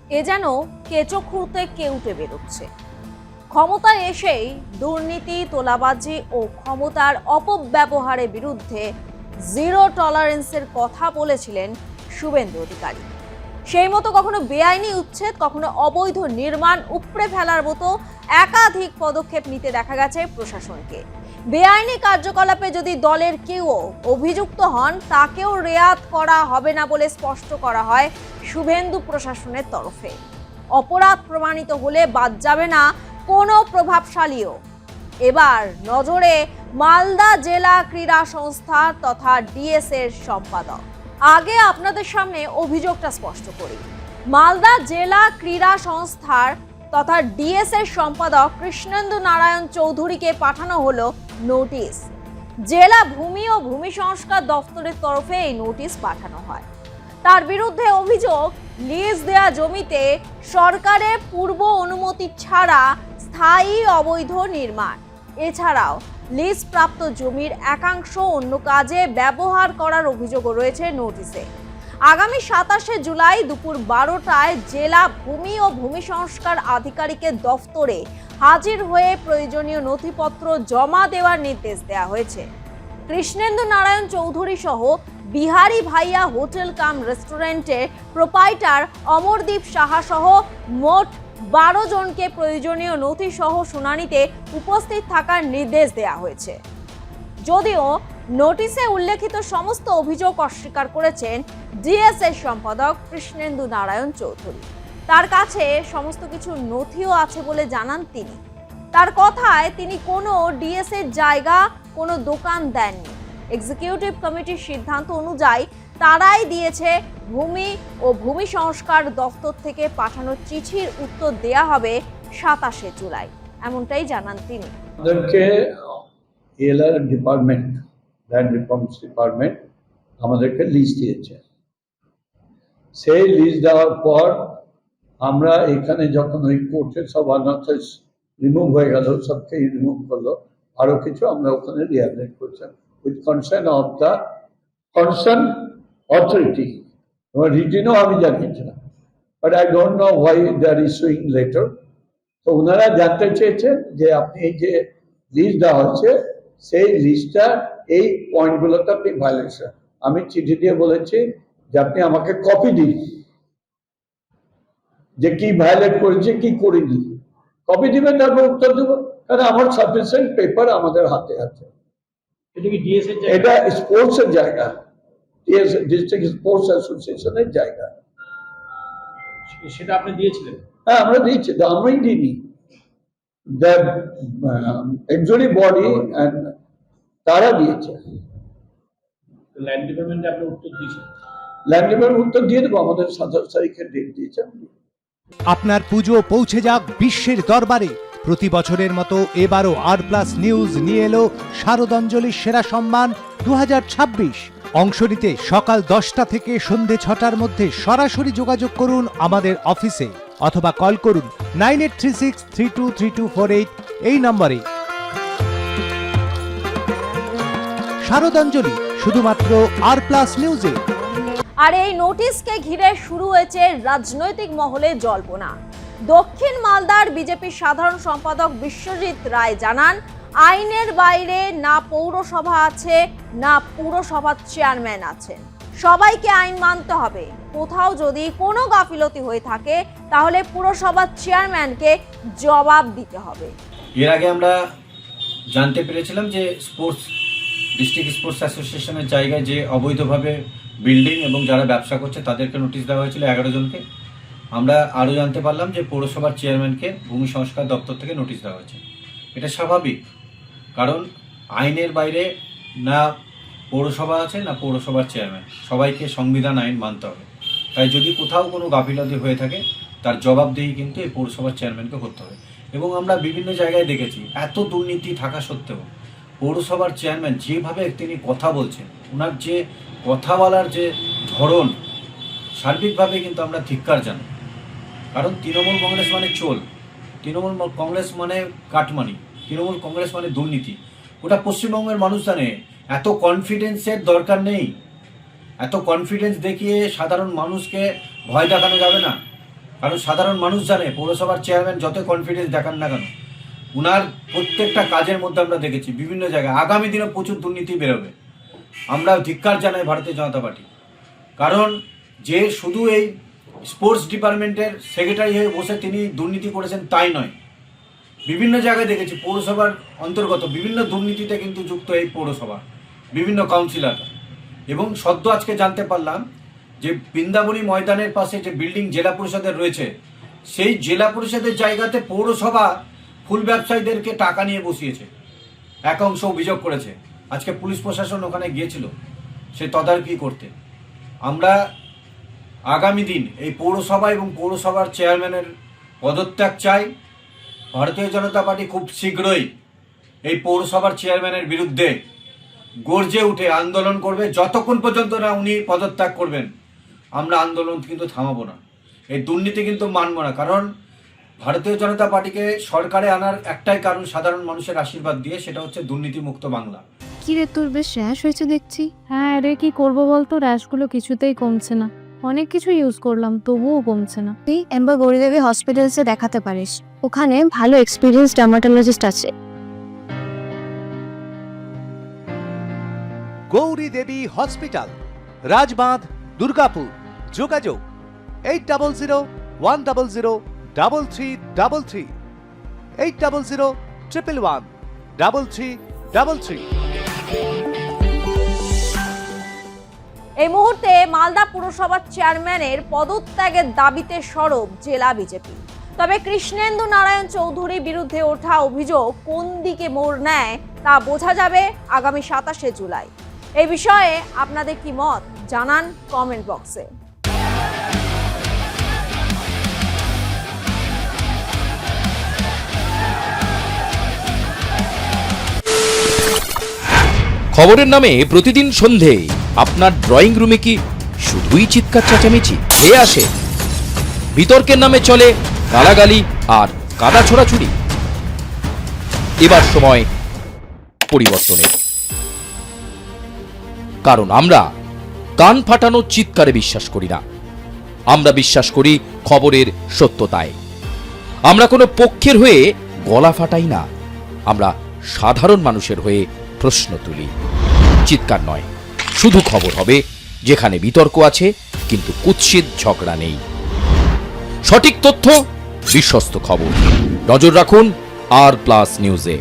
এ যেন কেঁচো খুঁড়তে কেউটে বেরোচ্ছে। ক্ষমতায় এসেই দুর্নীতি, তোলাবাজি ও ক্ষমতার অপব্যবহারের বিরুদ্ধে জিরো টলারেন্সের কথা বলেছিলেন শুভেন্দু অধিকারী। সেই মতো কখনো বেআইনি উচ্ছেদ, কখনো অবৈধ নির্মাণ উপড়ে ফেলার মতো একাধিক পদক্ষেপ নিতে দেখা গেছে প্রশাসনকে। বেআইনি কার্যকলাপে যদি দলের কেউ অভিযুক্ত হন, তাকেও রেয়াত করা হবে না বলে স্পষ্ট করা হয় শুভেন্দু প্রশাসনের তরফে। অপরাধ প্রমাণিত হলে বাদ যাবে না কোনো প্রভাবশালীও। এবার নজরে মালদা জেলা ক্রীড়া সংস্থা তথা ডিএস এর সম্পাদক। আগে আপনাদের সামনে অভিযোগটা স্পষ্ট করি। মালদা জেলা ক্রীড়া সংস্থার তথা ডিএস এর সম্পাদক কৃষ্ণেন্দু নারায়ণ চৌধুরীকে পাঠানো হলো নোটিশ। জেলা ভূমি ও ভূমি সংস্কার দপ্তরের তরফে এই নোটিশ পাঠানো হয়। তার বিরুদ্ধে অভিযোগ, লিজ দেয়া জমিতে সরকারের পূর্ব অনুমতি ছাড়া স্থায়ী অবৈধ নির্মাণ, এছাড়াও লিজ প্রাপ্ত জমির একাংশ অন্য কাজে ব্যবহার করার অভিযোগও রয়েছে নোটিশে। আগামী 27শে জুলাই দুপুর 12টায় জেলা ভূমি ও ভূমি সংস্কার আধিকারিকের দফতরে হাজির হয়ে প্রয়োজনীয় নথিপত্র জমা দেওয়ার নির্দেশ দেওয়া হয়েছে। কৃষ্ণেন্দু নারায়ণ চৌধুরী সহ বিহারি ভাইয়া হোটেল কাম রেস্টুরেন্টের প্রোপাইটার অমরদীপ সাহা সহ মোট 12 জনকে প্রয়োজনীয় নথি সহ শুনানিতে উপস্থিত থাকার নির্দেশ দেওয়া হয়েছে। যদিও নোটিশে উল্লেখিত সমস্ত অভিযোগ অস্বীকার করেছেন ডিএস এর সম্পাদক কৃষ্ণেন্দু নারায়ণ চৌধুরী। তার কাছে সমস্ত কিছু নথিও আছে বলে জানান তিনি। তার কথায় তিনি কোনো ডিএস এর জায়গা, কোনো দোকান দেননি। এক্সিকিউটিভ কমিটির সিদ্ধান্ত অনুযায়ী তারাই দিয়েছে। ভূমি ও ভূমি সংস্কার দপ্তর থেকে পাঠানো চিঠির উত্তর দেয়া হবে 27শে জুলাই, এমনটাই জানান তিনি। আমাদেরকে LR department, land reforms department আমাদেরকে লিস্ট দিয়েছে। সেই লিস্ট দেওয়ার পর আমরা এখানে যখন ওই কোর্টে সব আনার্স রিমুভ হয়ে গেল, সবকে রিমুভ করলো, আরো কিছু আমরা ওখানে রিহ্যাবিলিট করছিলাম with concern of the concern authority. আমার রিটেনও আমি জানিয়েছিলাম, but I don't know why they are issuing letter. তো ওনারা জানতে চেয়েছেন যে আপনি এই যে লিস্ট দেওয়া হচ্ছে, সেই লিস্টটা এই পয়েন্টগুলোতে আপনি ভায়োলেশন। আমি চিঠি দিয়ে বলেছি যে আপনি আমাকে কপি দিন, যে কি ভায়োলেট করেছে কি করিনি, কপি দিবেন, তারপর উত্তর দেবো। কারণ আমার সাফিসিয়েন্ট পেপার আমাদের হাতে আছে। এটা স্পোর্টস এর জায়গা, ডিস্ট্রিক্ট স্পোর্টস অ্যাসোসিয়েশনের জায়গা। সেটা আপনি দিয়েছিলেন? হ্যাঁ, আমরা দিয়েছি। আমরাই দিইনি, দ্য এক্সিকিউটিভ বডি তারা দিয়েছে। ল্যান্ড ডিপার্টমেন্টে আপনি উত্তর দিয়েছেন? ল্যান্ড ডিপার্টমেন্ট উত্তর দিয়ে দেবো, আমাদের 27 তারিখের ডেট দিয়েছে। আপনার পুজো পৌঁছে যাক বিশ্বের দরবারে। প্রতি বছরের মতো এবারও আর+ নিউজ নিয়ে এলো শারদাঞ্জলির সেরা সম্মান 2026। অংশ নিতে সকাল 10টা থেকে সন্ধে 6টার মধ্যে সরাসরি যোগাযোগ করুন আমাদের অফিসে অথবা কল করুন 9836323248 এই নম্বরে। শারদাঞ্জলি শুধুমাত্র আর+ নিউজে। আর এই নোটিশকে ঘিরে শুরু হয়েছে রাজনৈতিক মহলে জল্পনা। দক্ষিণ মালদার বিজেপির সাধারণ সম্পাদক বিশ্বজিৎ রায় জানান, আইনের বাইরে না পৌরসভা আছে না পুরসভার চেয়ারম্যান আছেন। সবাইকে আইন মানতে হবে। কোথাও যদি কোনো গাফিলতি হয়ে থাকে তাহলে পুরসভার চেয়ারম্যানকে জবাব দিতে হবে। এর আগে আমরা জানতে পেরেছিলাম যে ডিস্ট্রিক্ট স্পোর্টস অ্যাসোসিয়েশনের জায়গায় যে অবৈধভাবে বিল্ডিং এবং যারা ব্যবসা করছে তাদেরকে নোটিশ দেওয়া হয়েছিল 11 জনকে। আমরা আরও জানতে পারলাম যে পৌরসভার চেয়ারম্যানকে ভূমি সংস্কার দপ্তর থেকে নোটিশ দেওয়া হয়েছে। এটা স্বাভাবিক, কারণ আইনের বাইরে না পৌরসভা আছে না পৌরসভার চেয়ারম্যান। সবাইকে সংবিধান আইন মানতে হবে। তাই যদি কোথাও কোনো গাফিলতি হয়ে থাকে তার জবাবদিহি কিন্তু এই পৌরসভার চেয়ারম্যানকে করতে হবে। এবং আমরা বিভিন্ন জায়গায় দেখেছি এত দুর্নীতি থাকা সত্ত্বেও পৌরসভার চেয়ারম্যান যেভাবে তিনি কথা বলছেন, ওনার যে কথা বলার যে ধরন, সার্বিকভাবে কিন্তু আমরা ধিক্কার জানাই। কারণ তৃণমূল কংগ্রেস মানে চোল, তৃণমূল কংগ্রেস মানে কাটমানি, তৃণমূল কংগ্রেস মানে দুর্নীতি। ওটা পশ্চিমবঙ্গের মানুষ জানে। এত কনফিডেন্সের দরকার নেই। এত কনফিডেন্স দেখিয়ে সাধারণ মানুষকে ভয় দেখানো যাবে না। কারণ সাধারণ মানুষ জানে পৌরসভার চেয়ারম্যান যত কনফিডেন্স দেখান না কেন, উনার প্রত্যেকটা কাজের মধ্যে আমরা দেখেছি বিভিন্ন জায়গায় আগামী দিনে প্রচুর দুর্নীতি বেরোবে। আমরা ধিক্কার জানাই ভারতীয় জনতা পার্টি, কারণ যে শুধু এই স্পোর্টস ডিপার্টমেন্টের সেক্রেটারি হয়ে বসে তিনি দুর্নীতি করেছেন তাই নয়, বিভিন্ন জায়গায় দেখেছি পৌরসভার অন্তর্গত বিভিন্ন দুর্নীতিতে কিন্তু যুক্ত এই পৌরসভা, বিভিন্ন কাউন্সিলর। এবং সদ্য আজকে জানতে পারলাম যে বৃন্দাবনী ময়দানের পাশে যে বিল্ডিং জেলা পরিষদের রয়েছে, সেই জেলা পরিষদের জায়গাতে পৌরসভা ফুল ব্যবসায়ীদেরকে টাকা নিয়ে বসিয়েছে, এক অংশ অভিযোগ করেছে। আজকে পুলিশ প্রশাসন ওখানে গিয়েছিল সে তদারকি করতে। আমরা আগামী দিন এই পৌরসভা এবং পৌরসভার চেয়ারম্যানের পদত্যাগ চাই। ভারতীয় জনতা পার্টি খুব শীঘ্রই এই পৌরসভার চেয়ারম্যানের বিরুদ্ধে গর্জে উঠে আন্দোলন করবে। যতক্ষণ পর্যন্ত না উনি পদত্যাগ করবেন আমরা আন্দোলন কিন্তু থামাবো না, এই দুর্নীতি কিন্তু মানব না। কারণ ভারতীয় জনতা পার্টিকে সরকারে আনার একটাই কারণ সাধারণ মানুষের আশীর্বাদ দিয়ে, সেটা হচ্ছে দুর্নীতিমুক্ত বাংলা। কি রে, তোর বেশ র্যাশ হয়েছে দেখছি। হ্যাঁ রে, কি করবো বলতো, র্যাশগুলো কিছুতেই কমছে না। অনেক কিছু ইউজ করলাম তবুও কমছে না। তুই এম্বার গৌরীদেবী হসপিটালসে দেখাতে পারিস, ওখানে ভালো এক্সপিরিয়েন্স ডার্মাটোলজিস্ট আছে। গৌরী দেবী হসপিটাল, রাজবাঁধ, দুর্গাপুর। যোগাযোগ 8001003333, 8001113333। এই মুহূর্তে মালদা পুরসভার চেয়ারম্যানের পদত্যাগের দাবিতে সরব জেলা বিজেপি। তবে কৃষ্ণেন্দু নারায়ণ চৌধুরীর বিরুদ্ধে ওঠা অভিযোগ কোন দিকে মোড় নেয় তা বোঝা যাবে আগামী 27শে জুলাই। এই বিষয়ে আপনাদের কি মত জানান কমেন্ট বক্সে। খবরের নামে প্রতিদিন সন্ধে আপনার ড্রয়িং রুমে কি শুধুই চিৎকার চেঁচামেচি খেয়ে আসে? বিতর্কের নামে চলে গালাগালি আর কাদা ছোড়াছুড়ি। এবার সময় পরিবর্তনের, কারণ আমরা কান ফাটানো চিৎকারে বিশ্বাস করি না। আমরা বিশ্বাস করি খবরের সত্যতায়। আমরা কোনো পক্ষের হয়ে গলা ফাটাই না, আমরা সাধারণ মানুষের হয়ে প্রশ্ন তুলি। চিৎকার নয়, শুধু খবর হবে যেখানে বিতর্ক আছে কিন্তু কুৎসিত ঝগড়া নেই। সঠিক তথ্য, বিশ্বস্ত খবর। নজর রাখুন আর প্লাস নিউজে।